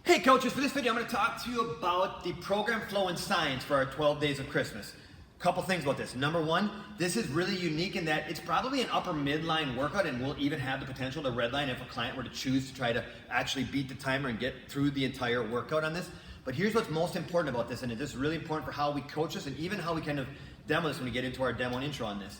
Hey coaches, for this video I'm going to talk to you about the program flow and science for our 12 days of Christmas. Couple things about this. Number one, this is really unique in that it's probably an upper midline workout and will even have the potential to redline if a client were to choose to try to actually beat the timer and get through the entire workout on this. But here's what's most important about this, and it is really important for how we coach this and even how we kind of demo this when we get into our demo and intro on this.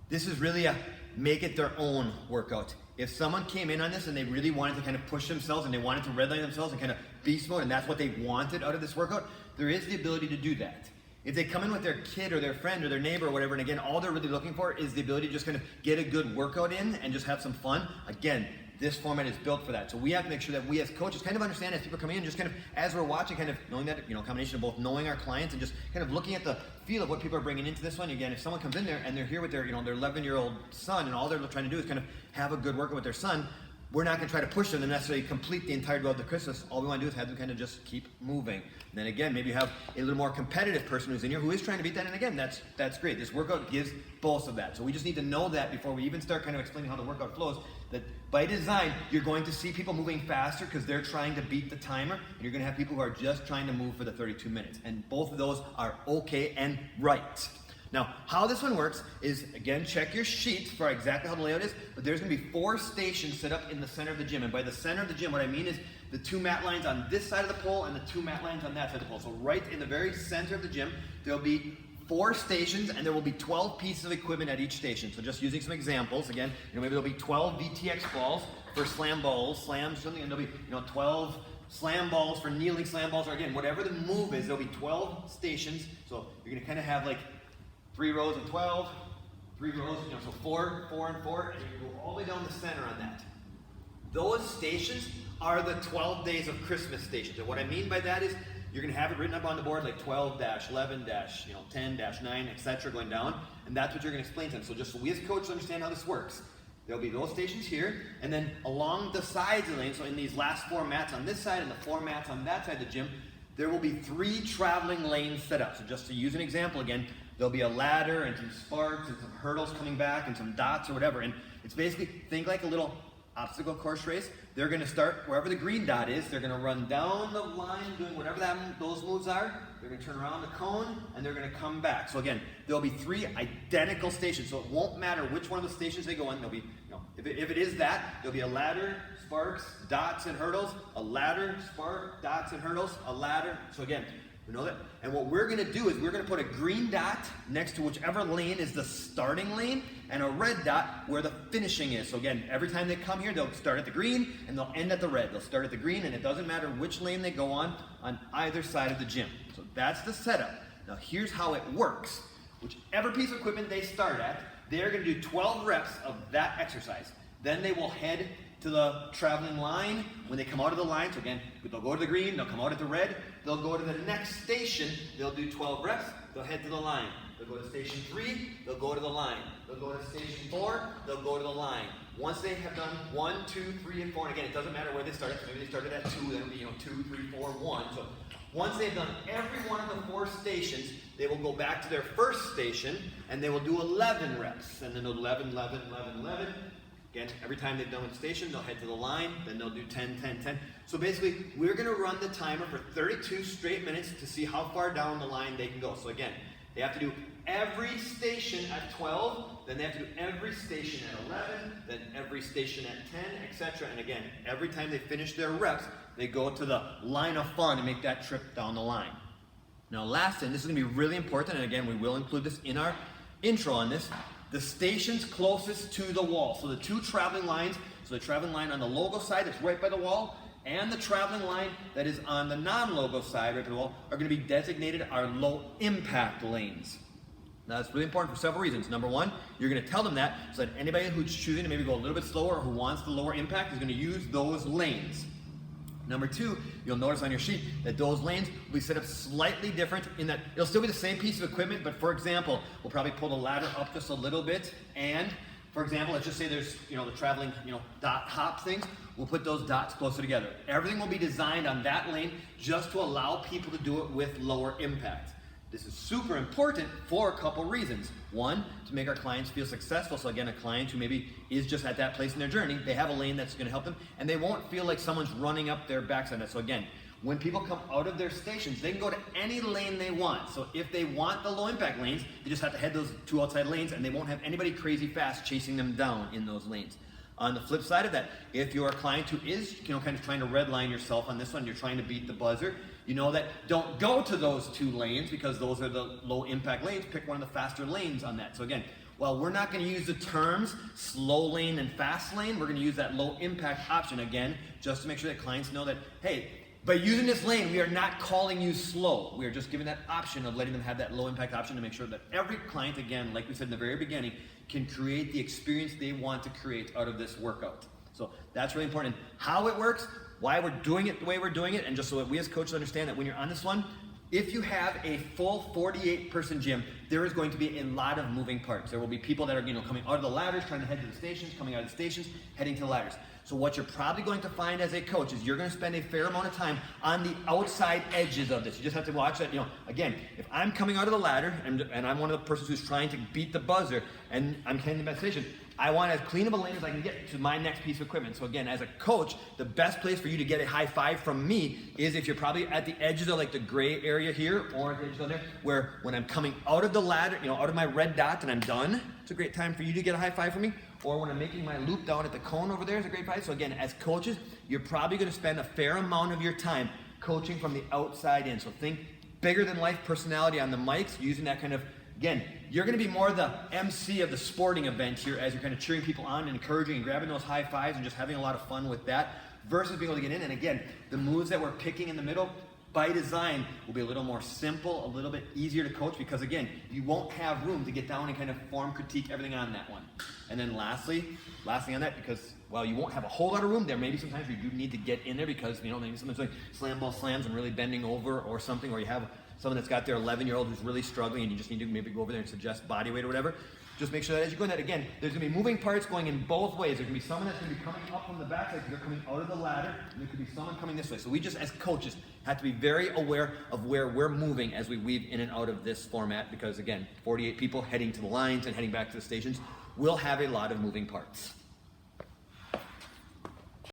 This is really a make it their own workout. If someone came in on this and they really wanted to kind of push themselves and they wanted to redline themselves and kind of beast mode and that's what they wanted out of this workout, there is the ability to do that. If they come in with their kid or their friend or their neighbor or whatever, and again, all they're really looking for is the ability to just kind of get a good workout in and just have some fun, again, this format is built for that. So we have to make sure that we as coaches kind of understand as people come in, just kind of as we're watching, kind of knowing that, combination of both knowing our clients and just kind of looking at the feel of what people are bringing into this one. Again, if someone comes in there and they're here with their 11-year-old son and all they're trying to do is kind of have a good workout with their son, we're not going to try to push them to necessarily complete the entire 12 of Christmas. All we want to do is have them kind of just keep moving. And then again, maybe you have a little more competitive person who's in here who is trying to beat that. And again, that's great. This workout gives both of that. So we just need to know that before we even start kind of explaining how the workout flows, that by design, you're going to see people moving faster because they're trying to beat the timer. And you're going to have people who are just trying to move for the 32 minutes. And both of those are okay and right. Now, how this one works is, again, check your sheet for exactly how the layout is, but there's going to be 4 stations set up in the center of the gym. And by the center of the gym, what I mean is the 2 mat lines on this side of the pole and the 2 mat lines on that side of the pole. So right in the very center of the gym, there'll be 4 stations, and there will be 12 pieces of equipment at each station. So just using some examples, again, maybe there'll be 12 VTX balls for slam balls, slams, something, and there'll be 12 slam balls for kneeling slam balls, or again, whatever the move is, there'll be 12 stations. So you're going to kind of have like 3 rows of 12, 3 rows, so 4, 4, and 4, and you go all the way down the center on that. Those stations are the 12 days of Christmas stations. And what I mean by that is you're going to have it written up on the board like 12-11-10-9, etc. going down, and that's what you're going to explain to them. So just so we as coaches understand how this works, there'll be those stations here, and then along the sides of the lane, so in these last 4 mats on this side and the 4 mats on that side of the gym, there will be 3 traveling lanes set up. So just to use an example again, there'll be a ladder and some sparks and some hurdles coming back and some dots or whatever. And it's basically, think like a little obstacle course race. They're going to start wherever the green dot is. They're going to run down the line doing whatever those moves are. They're going to turn around the cone and they're going to come back. So again, there'll be 3 identical stations. So it won't matter which one of the stations they go in. There'll be, if it is that, there'll be a ladder, sparks, dots, and hurdles. A ladder, spark, dots, and hurdles. A ladder. So again, we know that. And what we're going to do is we're going to put a green dot next to whichever lane is the starting lane and a red dot where the finishing is. So again, every time they come here, they'll start at the green and they'll end at the red. They'll start at the green, and it doesn't matter which lane they go on either side of the gym. So that's the setup. Now here's how it works. Whichever piece of equipment they start at, they're going to do 12 reps of that exercise. Then they will head to the traveling line. When they come out of the line, so again, they'll go to the green, they'll come out at the red, they'll go to the next station, they'll do 12 reps, they'll head to the line. They'll go to station 3, they'll go to the line. They'll go to station 4, they'll go to the line. Once they have done 1, 2, 3, and 4, and again, it doesn't matter where they started, so maybe they started at 2, then it'll be 2, 3, 4, 1. So once they've done every one of the 4 stations, they will go back to their first station, and they will do 11 reps. And then they'll do 11, 11, 11, 11. Again, every time they've done one station, they'll head to the line, then they'll do 10, 10, 10. So basically, we're going to run the timer for 32 straight minutes to see how far down the line they can go. So again, they have to do every station at 12, then they have to do every station at 11, then every station at 10, etc. And again, every time they finish their reps, they go to the line of fun and make that trip down the line. Now last thing, this is going to be really important, and again, we will include this in our intro on this. The stations closest to the wall. So the 2 traveling lines, so the traveling line on the logo side that's right by the wall, and the traveling line that is on the non-logo side right by the wall are going to be designated our low impact lanes. Now that's really important for several reasons. Number one, you're going to tell them that so that anybody who's choosing to maybe go a little bit slower or who wants the lower impact is going to use those lanes. Number 2, you'll notice on your sheet that those lanes will be set up slightly different in that it'll still be the same piece of equipment, but for example, we'll probably pull the ladder up just a little bit, and for example, let's just say there's the traveling dot hop things. We'll put those dots closer together. Everything will be designed on that lane just to allow people to do it with lower impact. This is super important for a couple reasons. One, to make our clients feel successful. So again, a client who maybe is just at that place in their journey, they have a lane that's gonna help them, and they won't feel like someone's running up their backside. So again, when people come out of their stations, they can go to any lane they want. So if they want the low impact lanes, they just have to head those 2 outside lanes, and they won't have anybody crazy fast chasing them down in those lanes. On the flip side of that, if you're a client who is, kind of trying to redline yourself on this one, you're trying to beat the buzzer, you know that don't go to those 2 lanes because those are the low impact lanes. Pick one of the faster lanes on that. So again, while we're not going to use the terms slow lane and fast lane, we're going to use that low impact option again, just to make sure that clients know that, hey, by using this lane, we are not calling you slow. We are just giving that option of letting them have that low impact option to make sure that every client, again, like we said in the very beginning, can create the experience they want to create out of this workout. So that's really important. How it works, why we're doing it the way we're doing it, and just so that we as coaches understand that when you're on this one, if you have a full 48-person gym, there is going to be a lot of moving parts. There will be people that are coming out of the ladders, trying to head to the stations, coming out of the stations, heading to the ladders. So what you're probably going to find as a coach is you're going to spend a fair amount of time on the outside edges of this. You just have to watch that. Again, if I'm coming out of the ladder and I'm one of the persons who's trying to beat the buzzer and I'm heading to the station, I want as clean of a lane as I can get to my next piece of equipment. So again, as a coach, the best place for you to get a high five from me is if you're probably at the edges of like the gray area here or at the edges down there, where when I'm coming out of the ladder, out of my red dot and I'm done, it's a great time for you to get a high five from me. Or when I'm making my loop down at the cone over there is a great five. So again, as coaches, you're probably going to spend a fair amount of your time coaching from the outside in. So think bigger than life personality on the mics, using that kind of, again, you're going to be more the MC of the sporting event here as you're kind of cheering people on and encouraging and grabbing those high fives and just having a lot of fun with that versus being able to get in. And again, the moves that we're picking in the middle, by design, will be a little more simple, a little bit easier to coach because again, you won't have room to get down and kind of form critique everything on that one. And then lastly on that, because while you won't have a whole lot of room there, maybe sometimes you do need to get in there because maybe someone's doing slam ball slams and really bending over or something, or you have someone that's got their 11-year-old who's really struggling and you just need to maybe go over there and suggest body weight or whatever. Just make sure that as you go in that, again, there's going to be moving parts going in both ways. There's going to be someone that's going to be coming up from the backside because they're coming out of the ladder, and there could be someone coming this way. So we just, as coaches, have to be very aware of where we're moving as we weave in and out of this format because, again, 48 people heading to the lines and heading back to the stations will have a lot of moving parts.